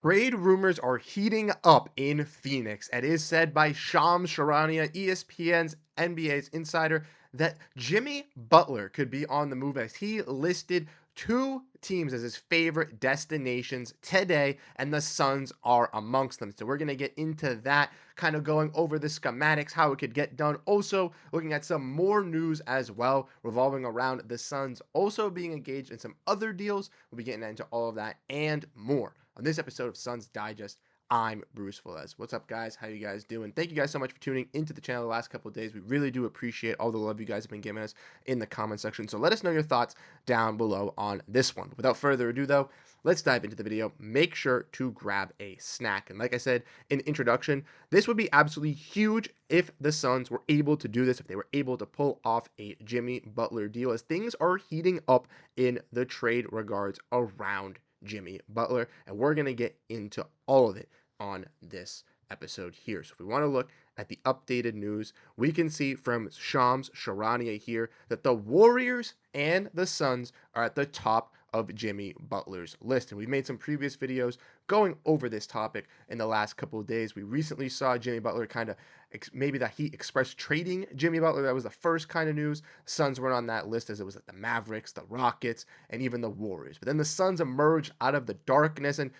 Trade rumors are heating up in Phoenix. It is said by Shams Charania, ESPN's NBA's insider, that Jimmy Butler could be on the move as he listed two teams as his favorite destinations today, and the Suns are amongst them. So we're going to get into that, kind of going over the schematics, how it could get done. Also, looking at some more news as well revolving around the Suns also being engaged in some other deals. We'll be getting into all of that and more on this episode of Suns Digest. I'm Bruce Velez. What's up, guys? How you guys doing? Thank you guys so much for tuning into the channel the last couple of days. We really do appreciate all the love you guys have been giving us in the comment section. So let us know your thoughts down below on this one. Without further ado, though, let's dive into the video. Make sure to grab a snack. And like I said in the introduction, this would be absolutely huge if the Suns were able to do this, if they were able to pull off a Jimmy Butler deal, as things are heating up in the trade regards around Jimmy Butler, and we're going to get into all of it on this episode here. So if we want to look at the updated news, we can see from Shams Charania here that the Warriors and the Suns are at the top of Jimmy Butler's list. And we've made some previous videos going over this topic in the last couple of days. We recently saw Jimmy Butler kind of maybe that he expressed trading Jimmy Butler. That was the first kind of news. Suns weren't on that list as it was like the Mavericks, the Rockets, and even the Warriors. But then the Suns emerged out of the darkness, and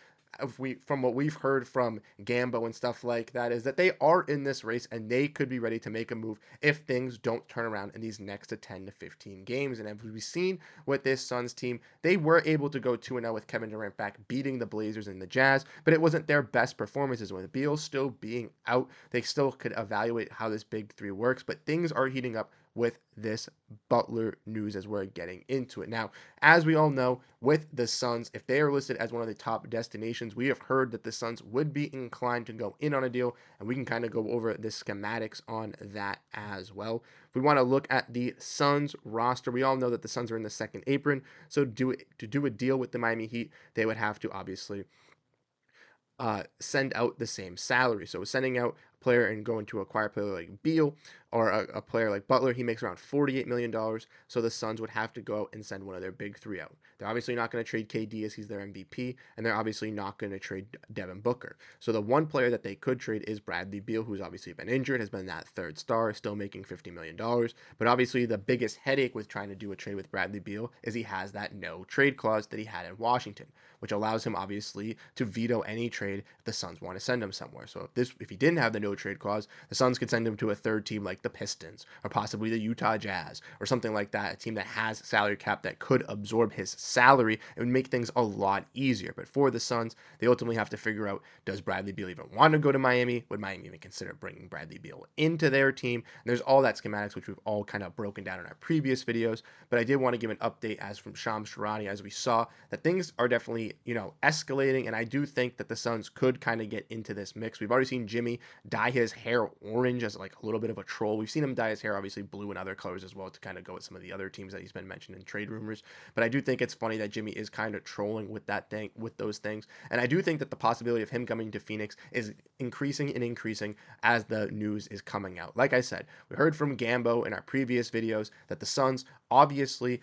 if we from what we've heard from Gambo and stuff like that is that they are in this race and they could be ready to make a move if things don't turn around in these next 10 to 15 games. And as we've seen with this Suns team, they were able to go 2-0 with Kevin Durant back, beating the Blazers and the Jazz, but it wasn't their best performances. With Beal still being out, they still could evaluate how this big three works, but things are heating up with this Butler news as we're getting into it. Now, as we all know, with the Suns, if they are listed as one of the top destinations, we have heard that the Suns would be inclined to go in on a deal, and we can kind of go over the schematics on that as well. If we want to look at the Suns roster, we all know that the Suns are in the second apron, so to do a deal with the Miami Heat, they would have to obviously send out the same salary. So sending out a player and going to acquire a player like Beal or a player like Butler, he makes around $48 million. So the Suns would have to go out and send one of their big three out. They're obviously not going to trade KD as he's their MVP, and they're obviously not going to trade Devin Booker. So the one player that they could trade is Bradley Beal, who's obviously been injured, has been that third star, still making $50 million. But obviously the biggest headache with trying to do a trade with Bradley Beal is he has that no trade clause that he had in Washington, which allows him obviously to veto any trade if the Suns want to send him somewhere. So if he didn't have the no trade clause, the Suns could send him to a third team like the Pistons or possibly the Utah Jazz or something like that, a team that has salary cap that could absorb his salary. It would make things a lot easier. But for the Suns, they ultimately have to figure out, does Bradley Beal even want to go to Miami? Would Miami even consider bringing Bradley Beal into their team? And there's all that schematics, which we've all kind of broken down in our previous videos. But I did want to give an update as from Shams Charania, as we saw that things are definitely, escalating. And I do think that the Suns could kind of get into this mix. We've already seen Jimmy dye his hair orange as like a little bit of a troll. We've seen him dye his hair obviously blue and other colors as well to kind of go with some of the other teams that he's been mentioned in trade rumors. But I do think it's funny that Jimmy is kind of trolling with that thing, with those things. And I do think that the possibility of him coming to Phoenix is increasing and increasing as the news is coming out. Like I said, we heard from Gambo in our previous videos that the Suns obviously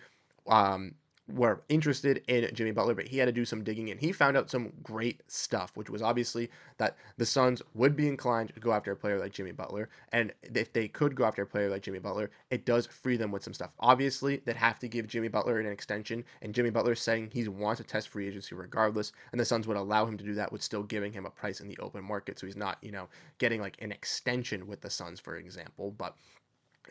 were interested in Jimmy Butler, but he had to do some digging and he found out some great stuff, which was obviously that the Suns would be inclined to go after a player like Jimmy Butler. And if they could go after a player like Jimmy Butler, it does free them with some stuff. Obviously, they'd have to give Jimmy Butler an extension, and Jimmy Butler saying he wants to test free agency regardless, and the Suns would allow him to do that with still giving him a price in the open market, so he's not, getting like an extension with the Suns, for example. But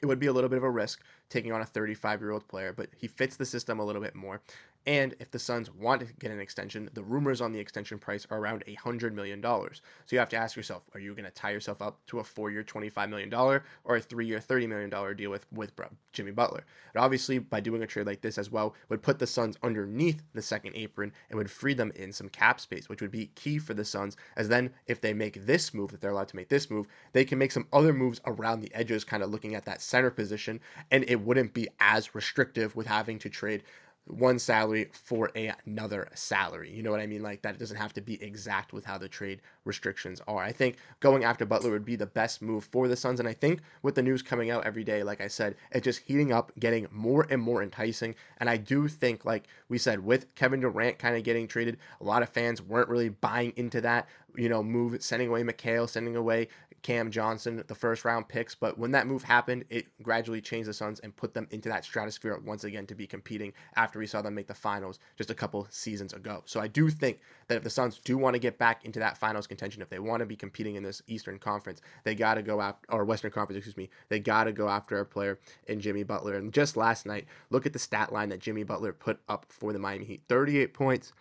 it would be a little bit of a risk taking on a 35-year-old player, but he fits the system a little bit more. And if the Suns want to get an extension, the rumors on the extension price are around $100 million. So you have to ask yourself, are you going to tie yourself up to a 4-year, $25 million or a 3-year, $30 million deal with Jimmy Butler? And obviously, by doing a trade like this as well, would put the Suns underneath the second apron and would free them in some cap space, which would be key for the Suns, as then if they make this move, if they're allowed to make this move, they can make some other moves around the edges, kind of looking at that center position, and it wouldn't be as restrictive with having to trade one salary for another salary. You know what I mean? Like that, it doesn't have to be exact with how the trade restrictions are. I think going after Butler would be the best move for the Suns. And I think with the news coming out every day, like I said, it's just heating up, getting more and more enticing. And I do think, like we said, with Kevin Durant kind of getting traded, a lot of fans weren't really buying into that, move, sending away McHale, sending away Cam Johnson, the first round picks. But when that move happened, it gradually changed the Suns and put them into that stratosphere once again to be competing after we saw them make the finals just a couple seasons ago. So I do think that if the Suns do want to get back into that finals contention, if they want to be competing in this Eastern Conference, they got to go after, or Western Conference, excuse me, they got to go after a player in Jimmy Butler. And just last night, look at the stat line that Jimmy Butler put up for the Miami Heat: 38 points,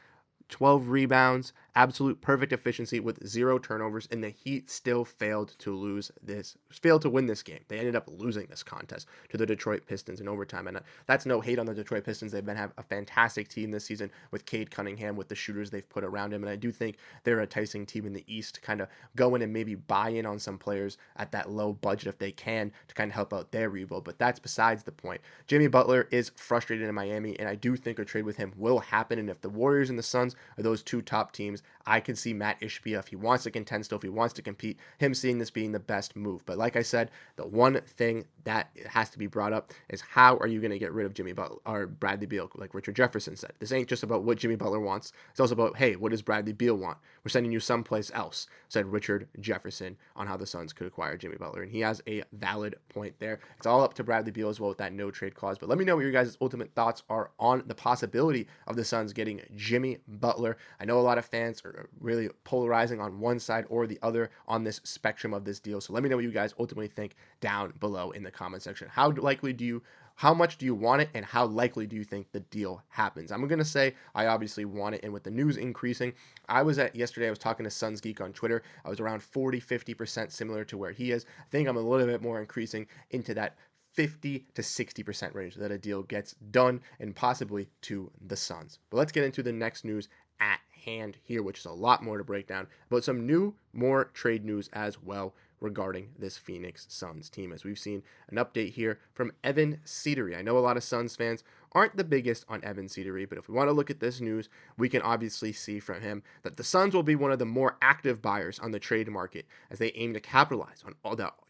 12 rebounds, absolute perfect efficiency with 0 turnovers, and the Heat still failed to win this game. They ended up losing this contest to the Detroit Pistons in overtime, and that's no hate on the Detroit Pistons. They've been have a fantastic team this season with Cade Cunningham, with the shooters they've put around him, and I do think they're a enticing team in the East to kind of go in and maybe buy in on some players at that low budget if they can to kind of help out their rebuild, but that's besides the point. Jimmy Butler is frustrated in Miami, and I do think a trade with him will happen, and if the Warriors and the Suns are those two top teams, I can see Matt Ishbia, if he wants to contend still, if he wants to compete, him seeing this being the best move. But like I said, the one thing that has to be brought up is how are you going to get rid of Jimmy Butler or Bradley Beal, like Richard Jefferson said. This ain't just about what Jimmy Butler wants. It's also about, hey, what does Bradley Beal want? We're sending you someplace else, said Richard Jefferson on how the Suns could acquire Jimmy Butler. And he has a valid point there. It's all up to Bradley Beal as well with that no trade clause. But let me know what your guys' ultimate thoughts are on the possibility of the Suns getting Jimmy Butler. I know a lot of fans are really polarizing on one side or the other on this spectrum of this deal. So let me know what you guys ultimately think down below in the comment section. How much do you want it, and how likely do you think the deal happens? I'm going to say I obviously want it, and with the news increasing, I was talking to Suns Geek on Twitter. I was around 40-50% similar to where he is. I think I'm a little bit more increasing into that 50 to 60% range that a deal gets done and possibly to the Suns. But let's get into the next news at hand here, which is a lot more to break down about some more trade news as well regarding this Phoenix Suns team, as we've seen an update here from Evan Cedery. I know a lot of Suns fans aren't the biggest on Evan Cedery, but if we want to look at this news, we can obviously see from him that the Suns will be one of the more active buyers on the trade market as they aim to capitalize on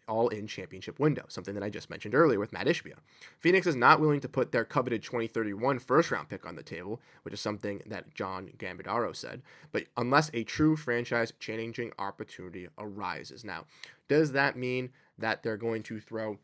all-in championship window, something that I just mentioned earlier with Matt Ishbia. Phoenix is not willing to put their coveted 2031 first-round pick on the table, which is something that John Gambadaro said, but unless a true franchise-changing opportunity arises. Now, does that mean that they're going to throw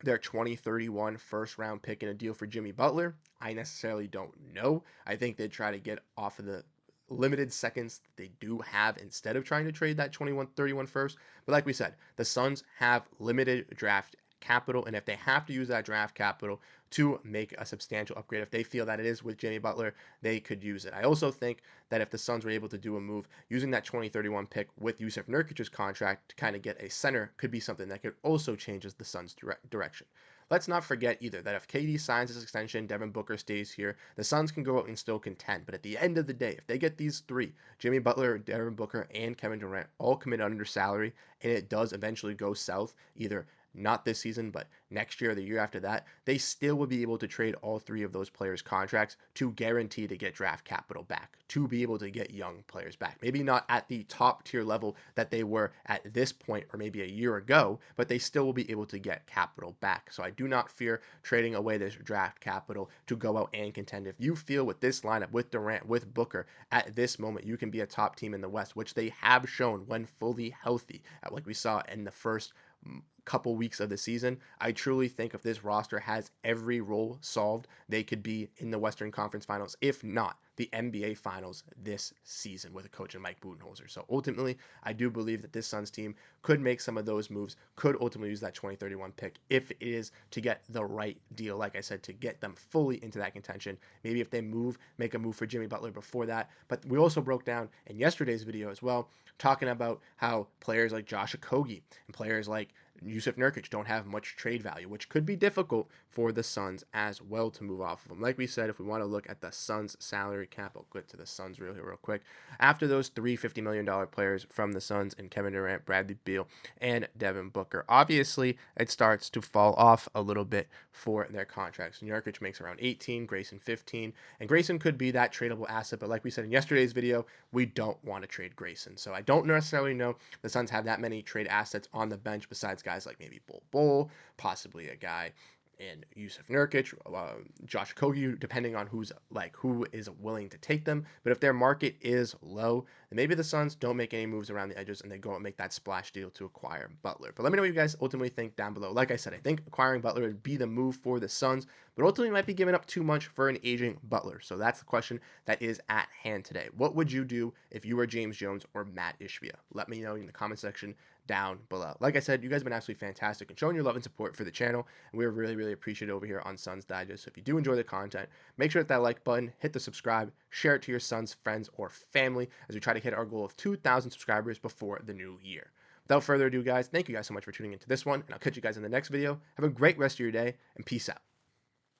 their 2031 first round pick in a deal for Jimmy Butler? I necessarily don't know. I think they'd try to get off of the limited seconds that they do have instead of trying to trade that 21-31 first. But like we said, the Suns have limited draft capital, and if they have to use that draft capital to make a substantial upgrade, if they feel that it is with Jimmy Butler, they could use it. I also think that if the Suns were able to do a move using that 2031 pick with Jusuf Nurkic's contract to kind of get a center, could be something that could also change the Suns' direction. Let's not forget either that if KD signs his extension, Devin Booker stays here, the Suns can go out and still contend. But at the end of the day, if they get these three, Jimmy Butler, Devin Booker, and Kevin Durant, all commit under salary, and it does eventually go south, either not this season, but next year or the year after that, they still would be able to trade all three of those players' contracts to guarantee to get draft capital back, to be able to get young players back. Maybe not at the top tier level that they were at this point or maybe a year ago, but they still will be able to get capital back. So I do not fear trading away this draft capital to go out and contend. If you feel with this lineup, with Durant, with Booker, at this moment, you can be a top team in the West, which they have shown when fully healthy, like we saw in the first couple weeks of the season. I truly think if this roster has every role solved, they could be in the Western Conference Finals, if not the NBA Finals this season with a coach in Mike Budenholzer. So ultimately, I do believe that this Suns team could make some of those moves, could ultimately use that 2031 pick if it is to get the right deal, like I said, to get them fully into that contention. Maybe if they make a move for Jimmy Butler before that. But we also broke down in yesterday's video as well, talking about how players like Josh Okogie and players like Yusuf Nurkic don't have much trade value, which could be difficult for the Suns as well to move off of them. Like we said, if we want to look at the Suns salary cap, I'll get to the Suns real quick. After those three $50 million players from the Suns and Kevin Durant, Bradley Beal, and Devin Booker, obviously it starts to fall off a little bit for their contracts. Nurkic makes around 18, Grayson 15, and Grayson could be that tradable asset, but like we said in yesterday's video, we don't want to trade Grayson. So I don't necessarily know the Suns have that many trade assets on the bench besides guys like maybe Bol, possibly a guy in Yusuf Nurkic, Josh Kogi, depending on who is willing to take them. But if their market is low, then maybe the Suns don't make any moves around the edges and they go and make that splash deal to acquire Butler. But let me know what you guys ultimately think down below. Like I said, I think acquiring Butler would be the move for the Suns, but ultimately might be giving up too much for an aging Butler. So that's the question that is at hand today. What would you do if you were James Jones or Matt Ishbia? Let me know in the comment section down below. Like I said, you guys have been absolutely fantastic and showing your love and support for the channel, and we're really appreciative over here on Suns Digest. So if you do enjoy the content, make sure to hit that like button, hit the subscribe, share it to your Suns friends or family as we try to hit our goal of 2,000 subscribers before the new year. Without further ado, guys, thank you guys so much for tuning into this one, and I'll catch you guys in the next video. Have a great rest of your day, and peace out.